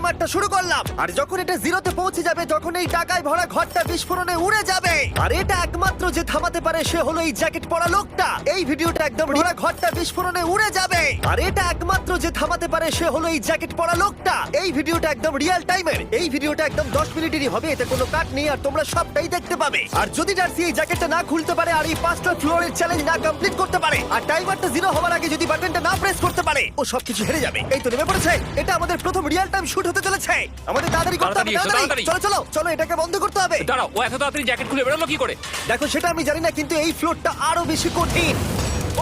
টাইমারটা শুরু করলাম, আর যখন এটা জিরোতে পৌঁছে যাবে, যখন এই টাকায় ভরা ঘরটা বিস্ফোরণে উড়ে যাবে, আর এটা একমাত্র যে থামাতে পারে সে হলো এই জ্যাকেট পরা লোকটা। এই ভিডিওটা একদম ভরা ঘরটা বিস্ফোরণে উড়ে যাবে, আর এটা একমাত্র যে থামাতে পারে সে হলো এই জ্যাকেট পরা লোকটা। এই ভিডিওটা একদম রিয়েল টাইমের, এই ভিডিওটা একদম 10 মিনিটেরই হবে, এতে কোনো কাট নেই, আর তোমরা সবটাই দেখতে পাবে। আর যদি ডার্সি এই জ্যাকেটটা না খুলতে পারে, আর এই 5টা ফ্লোরের চ্যালেঞ্জ না কমপ্লিট করতে পারে, আর টাইমারটা জিরো হওয়ার আগে যদি বাটনটা না প্রেস করতে পারে, ও সবকিছু হেরে যাবে। এই তো নেমে পড়েছে, এটা আমাদের প্রথম রিয়েল টাইম শুট হতে চলেছে। আমাদের তাড়াতাড়ি করতে হবে, তাড়াতাড়ি চলো চলো চলো, এটাকে বন্ধ করতে হবে। দাঁড়াও, ও এত তাড়াতাড়ি জ্যাকেট খুলে বেরোলো কি করে? দেখো সেটা আমি জানি না, কিন্তু এই ফ্লোরটা আরো বেশি কঠিন।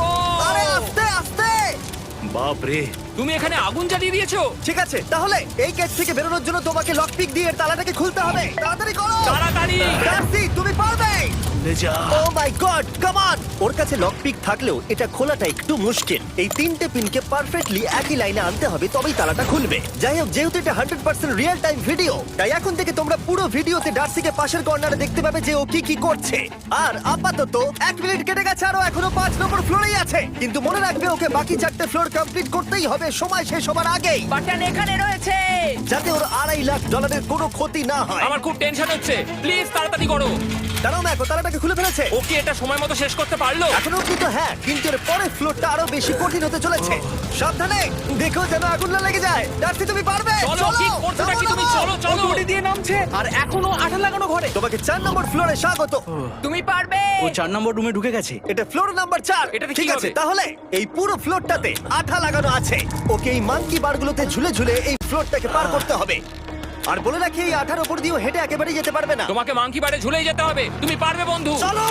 ও আরে আস্তে আস্তে। বাপ রে, তুমি এখানে আগুন জ্বালিয়ে দিয়েছো? ঠিক আছে, তাহলে এই গেট থেকে বেরোনোর জন্য তোমাকে লক পিক দিয়ে এর তালাটাকে খুলতে হবে। তাড়াতাড়ি করো তাড়াতাড়ি। ডার্সি, তুমি পারবে। লে যা। ও মাই গড, কাম অন। ওর কাছে লক পিক থাকলেও এটা খোলাটা একটু মুশকিল। এই 3টে পিনকে পারফেক্টলি একই লাইনে আনতে হবে, তবেই তালাটা খুলবে। যাই হোক, যেহেতু এটা 100% রিয়েল টাইম ভিডিও, তাই এখন থেকে তোমরা পুরো ভিডিওতে ডার্সিকে পাশের কর্নারে দেখতে পাবে যে ও কি কি করছে। আর আপাতত 1 মিনিট কেটে গেছে, আরো এখনো 5 নম্বর ফ্লোরেই আছে। কিন্তু মনে রাখবে, ওকে বাকি 4টে ফ্লোর কমপ্লিট করতেই হবে সময় শেষ হবার আগেই, বাটন এখানে রয়েছে। যাতে ওর $2.5 লাখ কোনো ক্ষতি না হয়। আমার খুব টেনশন হচ্ছে, প্লিজ তাড়াতাড়ি করো। দাঁড়াও, দেখো তালাটাকে খুলে ফেলেছে। ও কি এটা সময় মতো শেষ করতে পারলো? এখনো কিন্তু হ্যাঁ, কিন্তু এর পরের ফ্লোরটা আরো বেশি কঠিন হতে চলেছে। সাবধানে, দেখো যেন আগুন না লেগে যায়। ডার্সি, তুমি পারবে। চলো, কি করছো নাকি তুমি? চলো চলো। দড়ি দিয়ে নামছে আর এখনো আঠা লাগানো ঘরে। তোমাকে 4 নম্বর ফ্লোরে স্বাগত। তুমি পারবে। ও 4 নম্বর রুমে ঢুকে গেছে। এটা ফ্লোর নাম্বার 4। এটাতে কি ঠিক আছে, হবে? তাহলে এই পুরো ফ্লোরটাতে আঠা লাগানো আছে। ওকে এই মাঙ্কি বারগুলোতে ঝুলে ঝুলে এই ফ্লোরটাকে পার করতে হবে। আর বলে রাখি, এই আঠার উপর দিয়েও হেঁটে একেবারেই যেতে পারবে না। তোমাকে মাংকি বারে ঝুলেই যেতে হবে। তুমি পারবে বন্ধু। চলো,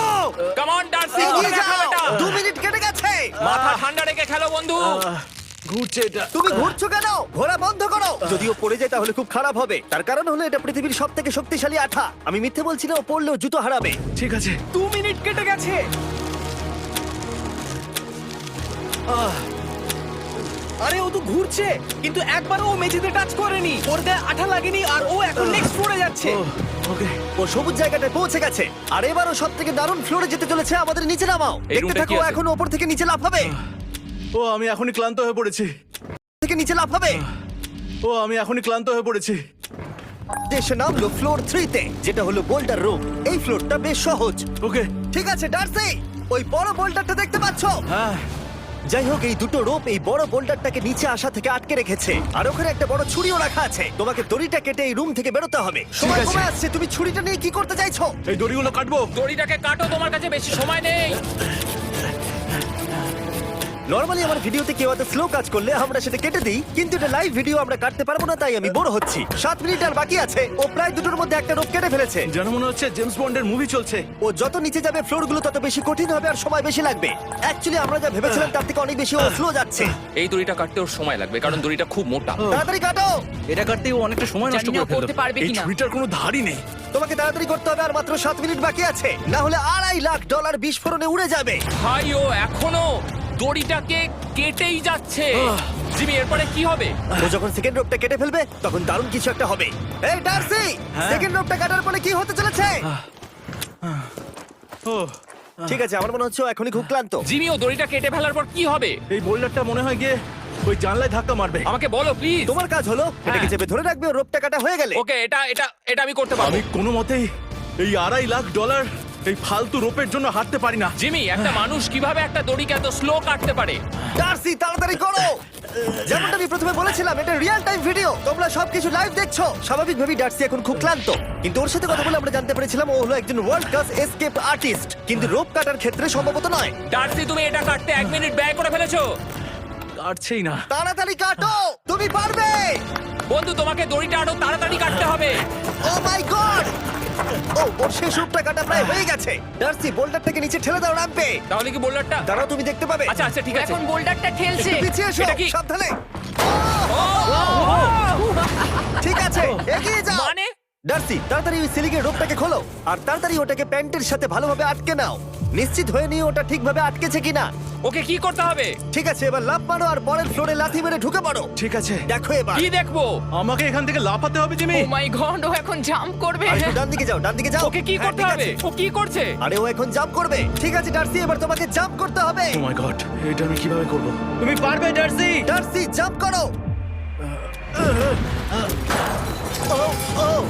কাম অন ডার্সি, এগিয়ে করে দেখাও যাও। এটা। 2 মিনিট কেটে গেছে। মাথা ঠান্ডা রেখে খেলো বন্ধু। ঘুরছে এটা। তুমি ঘুরছো কেন? ঘোরা বন্ধ করো। যদিও পড়ে যায় তাহলে খুব খারাপ হবে। তার কারণ হলো এটা পৃথিবীর সবথেকে শক্তিশালী আঠা। আমি মিথ্যে বলছি না, ও পড়লেও জুতো হারাবে। ঠিক আছে। 2 মিনিট কেটে গেছে। আরে ও তো ঘুরছে, কিন্তু একবারও ও মেঝেতে টাচ করেনি। ওর গায়ে আঠা লাগেনি, আর ও এখন নেক্সট ফ্লোরে যাচ্ছে। ওকে। ও সবুজ জায়গাটায় পৌঁছে গেছে। আর এবারও সব থেকে দারুণ ফ্লোরে যেতে চলেছে। আমাদের নিচে নামাও। এই দেখতে রুমটা থাকো, কি আছে? এখন ওপর থেকে নিচে লাফাবে। ও আমি এখনই ক্লান্ত হয়ে পড়েছি। থেকে নিচে লাফাবে। ও আমি এখনই ক্লান্ত হয়ে পড়েছি। এসে নামলো ফ্লোর 3 তে, যেটা হলো বোল্ডার রুম। এই ফ্লোরটা বেশ সহজ। ওকে। ঠিক আছে ডার্সি, ওই বড় বোল্ডারটা দেখতে পাচ্ছ? হ্যাঁ। যাই হোক, এই দুটো রোপ এই বড় বোল্ডারটাকে নিচে আসা থেকে আটকে রেখেছে। আর ওখানে একটা বড় ছুরিও রাখা আছে। তোমাকে দড়িটা কেটে এই রুম থেকে বেরোতে হবে। সময় আছে। কমে আসছে, তুমি ছুরিটা নিয়ে কি করতে চাইছো? এই দড়িগুলো কাটবো। দড়িটাকে কাটো, তোমার কাছে বেশি সময় নেই। নরমালি আমার ভিডিওতে কেউ এত স্লো কাজ করলে আমরা সেটা কেটে দিই, কিন্তু এটা লাইভ ভিডিও, আমরা কাটতে পারবো না, তাই আমি বোর হচ্ছি। 7 মিনিট আর বাকি আছে। ও প্রায় দুটোর মধ্যে একটা রোপ কেটে ফেলেছে। যেন মনে হচ্ছে জেমস বন্ডের মুভি চলছে। ও যত নিচে যাবে ফ্লোরগুলো তত বেশি কঠিন হবে আর সময় বেশি লাগবে। অ্যাকচুয়ালি আমরা যা ভেবেছিলাম তার থেকে অনেক বেশি ও স্লো যাচ্ছে। এই দড়িটা কাটতে ওর সময় লাগবে, কারণ দড়িটা খুব মোটা। তাড়াতাড়ি কাটো। এটা কাটতেই ও অনেকটা সময় নষ্ট জানি না করে ফেললো। করতে পারবে এই কিনা। ছুরিটার কোনো ধারই নেই। তোমাকে তাড়াতাড়ি করতে হবে, আর মাত্র 7 মিনিট বাকি আছে, না হলে $2.5 লাখ বিস্ফোরণে উড়ে যাবে। ভাই, ও এখনো দড়িটাকে কেটেই যাচ্ছে। জিমি, এরপরে কি হবে? ও যখন সেকেন্ড রোপটা কেটে ফেলবে তখন দারুণ কিছু একটা হবে। এই ডার্সি, সেকেন্ড রোপটা কাটার পরে কি হতে চলেছে? ও ঠিক আছে, আমার মনে হচ্ছে ও এখনই খুব ক্লান্ত। জিমি, ও দড়িটা কেটে ফেলার পর কি হবে? এই বোল্ডারটা মনে হয় গিয়ে ওই জানলায় ধাক্কা মারবে। আমাকে বলো প্লিজ। তোমার কাজ হলো এটাকে চেপে ধরে রাখবে, ও রোপটা কাটা হয়ে গেলে। ওকে, এটা এটা এটা আমি করতে পারবো। আমি কোনো মতেই এই $2.5 লাখ এই ফালতু রোপের জন্য হাঁটতে পারি না। জিমি, একটা মানুষ কিভাবে একটা দড়িকে এত স্লো কাটতে পারে? ডার্সি, তাড়াতাড়ি করো। যেমনটা আমি প্রথমে বলেছিলাম, এটা রিয়েল টাইম ভিডিও, তোমরা সবকিছু লাইভ দেখছো। স্বাভাবিকভাবেই ডার্সি এখন খুব ক্লান্ত, কিন্তু ওর সাথে কথা বলে আমরা জানতে পেরেছিলাম ও হলো একজন ওয়ার্ল্ড ক্লাস এসকেপ আর্টিস্ট, কিন্তু রোপ কাটার ক্ষেত্রে সম্ভবত নয়। ডার্সি, তুমি এটা কাটতে 1 মিনিট ব্যয় করে ফেলেছো। কাটছেই না। তাড়াতাড়ি কাটো, তুমি পারবে। বন্ধু, তোমাকে দড়িটা আরো তাড়াতাড়ি কাটতে হবে। ও মাই গড! ও, ওর শেষ রূপটা কাটা প্রায় হয়ে গেছে। ডার্সি, বোল্ডারটাকে নিচে ঠেলে দাও, রাখবে। তাহলে কি বোল্ডারটা? দাঁড়াও, তুমি দেখতে পাবে। আচ্ছা আচ্ছা, ঠিক আছে। এখন বোল্ডারটা ঠেলছে। একটু পিছিয়ে এসো, এটা কি? সাবধানে। ঠিক আছে, এগিয়ে যাও। মানে? ডার্সি, তাড়াতাড়ি ওই সিলিংয়ের রোপটাকে খোলো, আর তাড়াতাড়ি ওটাকে প্যান্টের সাথে ভালোভাবে আটকে নাও। নিশ্চিত হয়ে নিও ওটা ঠিকভাবে আটকেছে কিনা। ওকে, কি করতে হবে? ঠিক আছে, এবার লাফ মারো আর পরের ফ্লোরে লাথি মেরে ঢুকে পড়ো। ঠিক আছে। দেখো এবার। কি দেখবো? আমাকে এখান থেকে লাফাতে হবে জিমি। ও মাই গড, ও এখন জাম্প করবে। আর একটু ডান দিকে যাও, ডান দিকে যাও। ওকে কি হ্যাঁ, করতে ঠিক হবে? আছে। ও কি করছে? আরে ও এখন জাম্প করবে। ঠিক আছে ডার্সি, এবার তোমাকে জাম্প করতে হবে। ও মাই গড, এটা আমি কিভাবে করব? তুমি পারবে ডার্সি। ডার্সি, জাম্প করো। ও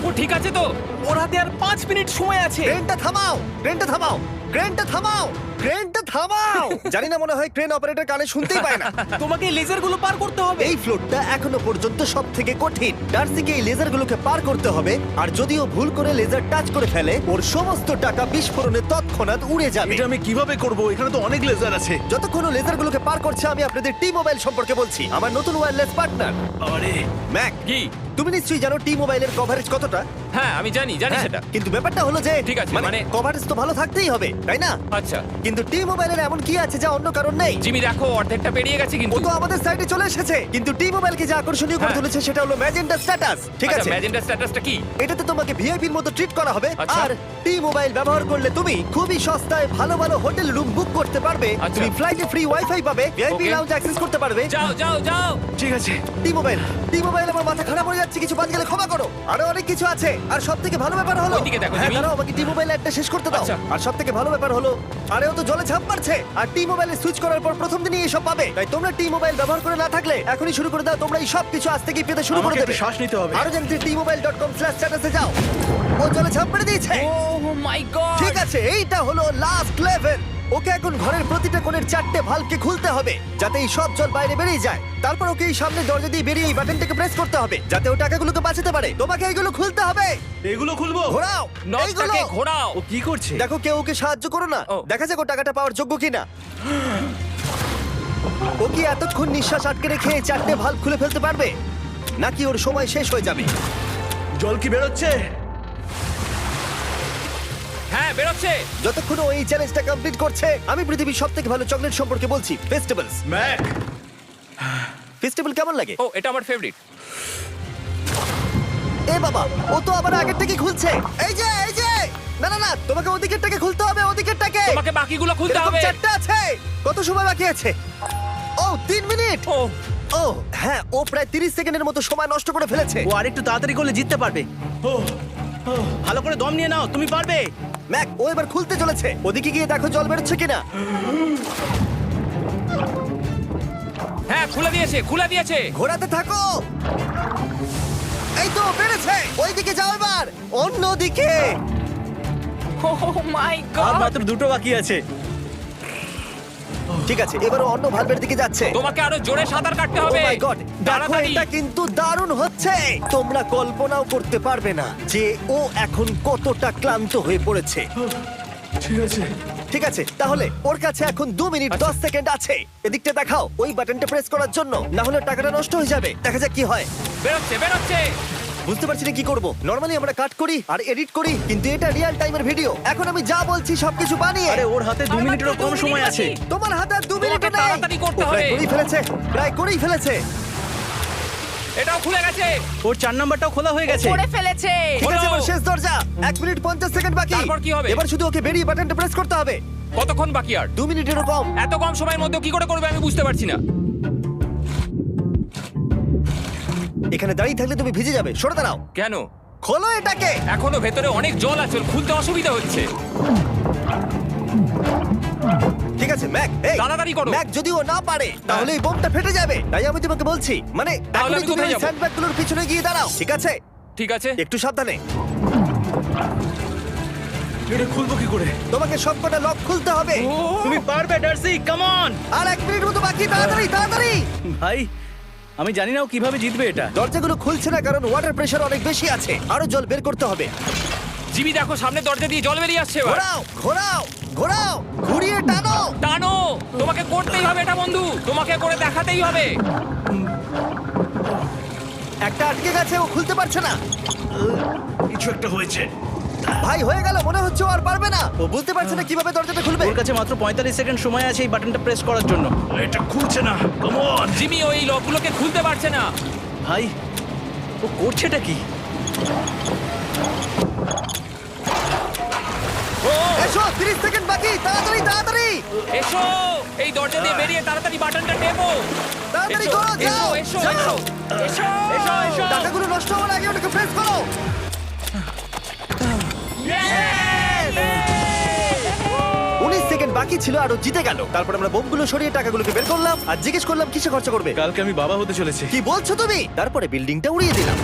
ও ঠিক আছে তো? ওর হাতে আর 5 মিনিট সময় আছে। ক্রেনটা থামাও, ক্রেনটা থামাও, ক্রেনটা থামাও, ক্রেনটা থামাও। জানি না, মনে হয় ক্রেন অপারেটর কানে শুনতেই পায় না। তোমাকে লেজারগুলো পার করতে হবে। এই ফ্লোরটা এখনো পর্যন্ত সব থেকে কঠিন। ডার্সিকে এই লেজারগুলোকে পার করতে হবে, আর যদিও ভুল করে লেজার টাচ করে ফেলে, ওর সমস্ত টাকা বিস্ফোরণে তৎক্ষণাৎ উড়ে যাবে। এটা আমি কিভাবে করব? এখানে তো অনেক লেজার আছে। যতক্ষণ ও লেজারগুলোকে পার করছে, আমি আপনাদের টি মোবাইল সম্পর্কে বলছি, আমার নতুন ওয়্যারলেস পার্টনার। আরে ম্যাক, কি? তুমি নিশ্চয়ই জানো টি মোবাইলের কভারেজ কতটা? হ্যাঁ আমি জানি হ্যাঁ, সেটা। কিন্তু ব্যাপারটা হলো যে ঠিক আছে, মানে- কভারেজ তো ভালো থাকতেই হবে, তাই না? আচ্ছা কিন্তু টি মোবাইলের এমন কি আছে যা অন্য কারণ নেই? জিমি দেখো অর্ধেকটা পেরিয়ে গেছে ও কিন্তু। তো আমাদের সাইডে চলে এসেছে, কিন্তু টি মোবাইলকে যে আকর্ষণীয় করে হ্যাঁ। তুলেছে সেটা হলো ম্যাজেন্টা স্ট্যাটাস। ঠিক আছে, ম্যাজেন্টা স্ট্যাটাসটা কি? এটাতে তোমাকে ভিআইপির মতো ট্রিট করা হবে। আচ্ছা। আর টি মোবাইল ব্যবহার করলে তুমি খুবই সস্তায় ভালো ভালো হোটেল রুম বুক করতে পারবে। আচ্ছা। তুমি ফ্লাইটে ফ্রি ওয়াইফাই পাবে, ভিআইপি Okay. লাউঞ্জ অ্যাক্সেস করতে পারবে। যাও যাও যাও। ঠিক আছে। টি মোবাইল আমার মাথা খারাপ হয়ে যাচ্ছে, কিছু বাদ গেলে ক্ষমা করো। আরো অনেক কিছু আছে, আর সবথেকে ভালো ব্যাপার হলো, ওইদিকে দেখো, হ্যাঁ জিমি। দাঁড়াও, আমাকে টি মোবাইল একটা শেষ করতে দাও। আচ্ছা। আর সবথেকে ভালো ব্যাপার হলো, আরে ও তো জলে ঝাঁপ মারছে, আর টি মোবাইলে সুইচ করার পর প্রথম দিনই এসব পাবে। তাই তোমরা টি মোবাইল ব্যবহার করে না থাকলে এখনই শুরু করে দাও। তোমরা এই সব কিছু আজ থেকেই পেতে শুরু করে আমাকে দেবে। একটু শ্বাস নিতে হবে। আরো জানতে tmobile.com/status এ যাও। ও জলে ঝাঁপ মেরে দিয়েছে। ও মাই গড। ঠিক আছে, এইটা হলো লাস্ট লেভেল। ওকে এখন ঘরের প্রতিটা কোণের 4টে ভালভকে খুলতে হবে, যাতে এই সব জল বাইরে বেরিয়ে যায়। তারপর ওকে এই সামনে দরজা দিয়ে বেরিয়ে এই বাটনটাকে প্রেস করতে হবে, যাতে ও টাকাগুলোকে বাঁচাতে পারে। তোমাকে এইগুলো খুলতে হবে। এগুলো খুলবো? ঘোরাও এইগুলো। নটটাকে ঘোরাও। ও কি করছে? দেখো কেউ ওকে সাহায্য করো না, ও। দেখা যাক ও টাকাটা পাওয়ার যোগ্য কিনা। ও কি এতক্ষণ নিঃশ্বাস আটকে রেখে 4টে ভালভ খুলে ফেলতে পারবে, নাকি ওর সময় শেষ হয়ে যাবে? জল কি বেরোচ্ছে? হ্যাঁ বেরোচ্ছে। যতক্ষণ ও এই চ্যালেঞ্জটা কমপ্লিট করছে, আমি পৃথিবীর সবথেকে ভালো চকলেট সম্পর্কে বলছি, ফেস্টিভ্যালস। ম্যাক, ফেস্টিভ্যাল কেমন লাগে? ও এটা আমার ফেভারিট। এ বাবা, ও তো আবার আগের থেকে খুলছে। এই যে না না না, তোমাকে ওদিকেরটাকে খুলতে হবে, ওদিকেরটাকে। তোমাকে বাকিগুলো খুলতে এরকম হবে। 4টা আছে। কত সময় বাকি আছে? ও 3 মিনিট। ও ও হ্যাঁ, ও প্রায় 30 সেকেন্ডের মতো সময় নষ্ট করে ফেলেছে। ও আরেকটু তাড়াতাড়ি করলে জিততে পারবে। ভালো করে দম নিয়ে নাও, তুমি পারবে। ম্যাক, ও এবার খুলতে চলেছে। ওদিকে গিয়ে দেখো জল বেরোচ্ছে কিনা। হ্যাঁ খুলে দিয়েছে। ঘোরাতে থাকো। এই তো বেড়েছে। ওইদিকে যাও এবার, অন্যদিকে। ও মাই আর গড। মাত্র 2টো বাকি আছে। ঠিক আছে, এবার ও অন্য ভালভের দিকে যাচ্ছে। তোমাকে আরো জোরে সাঁতার কাটতে Oh হবে। my God! দেখো, তাড়াতাড়ি। এটা কিন্তু দারুণ হচ্ছে। তোমরা কল্পনাও করতে পারবে না যে ও এখন কতটা ক্লান্ত হয়ে পড়েছে। ঠিক আছে। ঠিক আছে, তাহলে ওর কাছে এখন 2 মিনিট 10 সেকেন্ড আছে। এদিকটা দেখাও, ওই বাটনটা প্রেস করার জন্য, না হলে টাকাটা নষ্ট হয়ে যাবে। দেখা যাক কি হয়। বেরোচ্ছে। বুঝতে পারছি না কি করব। নরমালি আমরা কাট করি আর এডিট করি, কিন্তু এটা রিয়েল টাইমের ভিডিও। এখন আমি যা বলছি সবকিছু বানিয়ে। আরে ওর হাতে 2 মিনিটেরও কম সময় আছে। তোমার হাতে আর 2 মিনিট তোমাকে নেই। তাড়াতাড়ি করতে ও প্রায় হবে। করেই ফেলেছে। এটাও খুলে গেছে। ওর 4 নাম্বারটাও খোলা হয়ে গেছে। করে ফেলেছে। ঠিক আছে, হলো। এবার শেষ দরজা। 1 মিনিট 50 সেকেন্ড বাকি। তারপর কি হবে? এবার শুধু ওকে বেরিয়ে বাটনটা প্রেস করতে হবে। কতক্ষণ বাকি আর? 2 মিনিটেরও কম। এত কম সময়ের মধ্যে কি করে করবে আমি বুঝতে পারছি না। এখানে দাঁড়িয়ে থাকলে তুমি ভিজে যাবে, সরে দাঁড়াও। কেন? খোলো এটাকে। এখনো ভেতরে অনেক জল আছে, ওর খুলতে অসুবিধা হচ্ছে। ঠিক আছে ম্যাক, এই তাড়াতাড়ি করো। ম্যাক, যদি ও না পারে তাহলে এই বোমটা ফেটে যাবে। তাই আমি তোমাকে বলছি, মানে তাহলে এখনই আমি তুমি কোথায় ওই যাবো? স্যান্ডব্যাগগুলোর পিছনে গিয়ে দাঁড়াও, ঠিক আছে? ঠিক আছে। একটু সাবধানে। এটা খুলবো কি করে? তোমাকে সবকটা লক খুলতে হবে। তুমি পারবে ডার্সি, কাম অন। আর 1 মিনিট মতো বাকি, তাড়াতাড়ি। ভাই, আমি জানি না ও কিভাবে জিতবে এটা। দরজাগুলো খুলছে না কারণ ওয়াটার প্রেশার অনেক বেশি আছে। আরো জল বের করতে হবে। জিমি দেখো সামনে দরজা দিয়ে জল বেরিয়ে আসছে এবার। ঘোরাও, ঘুরিয়ে টানো। টানো। তোমাকে করতেই হবে এটা বন্ধু, তোমাকে করে দেখাতেই হবে। একটা আটকে গেছে, ও খুলতে পারছে না। কিছু একটা হয়েছে। ভাই, হয়ে গেল, মনে হচ্ছে ও আর পারবে না। ও বুঝতে পারছে না কিভাবে দরজাটা খুলবে। ওর কাছে মাত্র 45 সেকেন্ড সময় আছে এই বাটনটা প্রেস করার জন্য। এটা খুলছে না। Come on. জিমি ওই লকগুলোকে খুলতে পারছে না। ভাই, ও করছেটা কি? ও এসো, 30 সেকেন্ড বাকি, তাড়াতাড়ি। এসো, এই দরজা দিয়ে বেরিয়ে তাড়াতাড়ি বাটনটা টেপো। তাড়াতাড়ি এসো, করো, যাও, এসো, যাও। এসো, এসো, এসো। টাকাগুলো নষ্ট হওয়ার আগে ওটাকে প্রেস করো। 19 সেকেন্ড বাকি ছিল আর ও জিতে গেল। তারপর আমরা বোমগুলো সরিয়ে টাকাগুলোকে বের করলাম আর জিজ্ঞেস করলাম কিসে খরচা করবে। কালকে আমি বাবা হতে চলেছি। কি বলছো তুমি? তারপরে বিল্ডিংটা উড়িয়ে দিলাম।